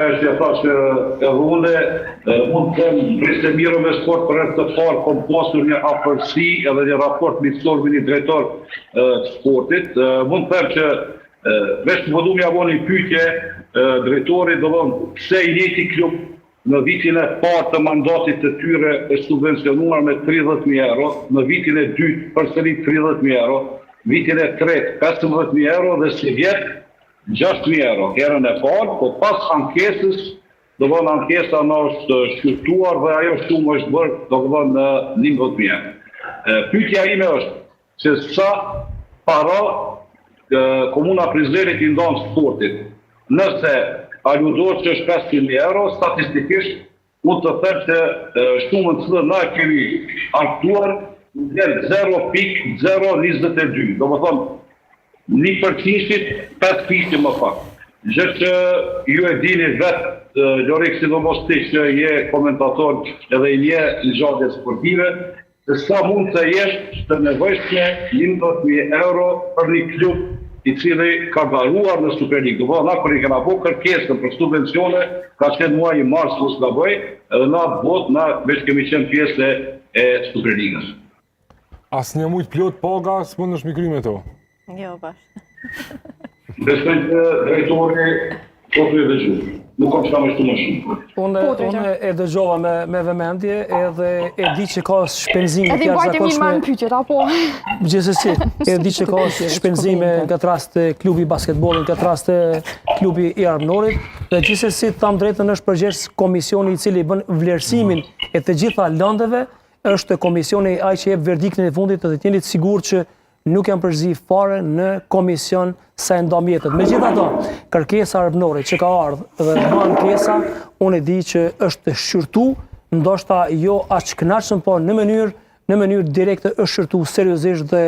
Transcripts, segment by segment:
Është ja thash edhe unë mund të them Kriste Miro me sport për herë të parë kom pasur një afërsi edhe një raport miqësor me një drejtor sportit. Mund të them që veç të vëdu mja bo një pyetje drejtorit, do thonë pse i njëjti klub në vitin e parë të mandatit të tyre është subvencionuar me 30.000 euro, në vitin e dytë përsëri 30.000 euro, vitin e tretë 15.000 euro dhe si vjet 6.000 euro, herën e parë, po pas ankesës, do thonë ankesa në është shqyrtuar dhe ajo shumë është bërë, do thonë 11.000 euro. Pyetja ime është, se sa para Komuna Prizrenit i ndonë sportit, nëse aludohet që është 500.000 euro, statistikisht mund të them se shumën të cilën na kemi artuar në 0.022, do më thonë 1% 5 fishtë më pak. Gjë që ju e dini vetë, Lorik sidomos ti që je komentator edhe i nje në gjatje sportive, se sa mund të jesh të nevojshme 11.000 euro për një klub i cili ka garuar në Superligë. Do na kur i kena bo kërkesën për subvencione, ka qenë muaj i mars mos gaboj, edhe na bot na veç kemi qenë pjesë e Superligës. Asnjë mujt plot paga s'mund është mikry me to. Jo, bash. Besoj që drejtori po të e dëgju. Nuk kam shka me shtu më shumë. Unë e dëgjova me vëmendje edhe e di që ka shpenzime edhe i bajtë mirë me në pyqet, apo? Gjithsesi, e di që ka shpenzime nga të rast klubi basketbolin, nga të rast klubi i Armënorit, dhe gjithsesi tham drejtën është përgjegjës komisioni i cili bën vlerësimin e të gjitha lëndeve, është komisioni ai që jep verdiktin e fundit dhe të jeni të sigurt që nuk janë përzi fare në komision sa e ndam jetët. Megjithatë, kërkesa e Armënorit që ka ardhur dhe bën ankesa, unë e di që është shqyrtu, ndoshta jo aq kënaqshëm, po në mënyrë direkte është shqyrtu seriozisht dhe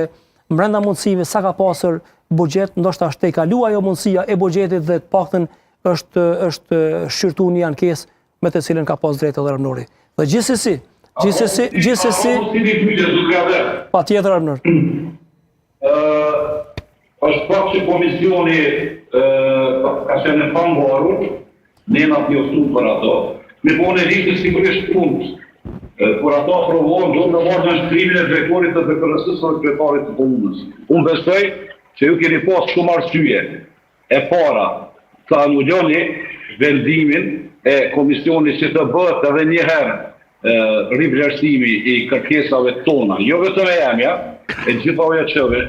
brenda mundësive sa ka pasur buxhet, ndoshta është e kaluar ajo mundësia e buxhetit dhe të paktën është shqyrtu një ankesë me të cilën ka pas drejtë edhe Armënori. Dhe gjithsesi, patjetër Armënor. është pak që komisioni ka qenë e pambarur, ne na pjostu për ato, me po në rishtë sigurisht punës. Por ato aprovohen, do në marrë në shkrimin e drejtorit të BKRS-së dhe sekretarit të komunës. Unë besoj që ju keni pas shumë arsye e para të anulloni vendimin e komisionit që të bëhet edhe njëherë rivlerësimi i kërkesave tona, jo vetëm e emja, e gjitha oja qëveq,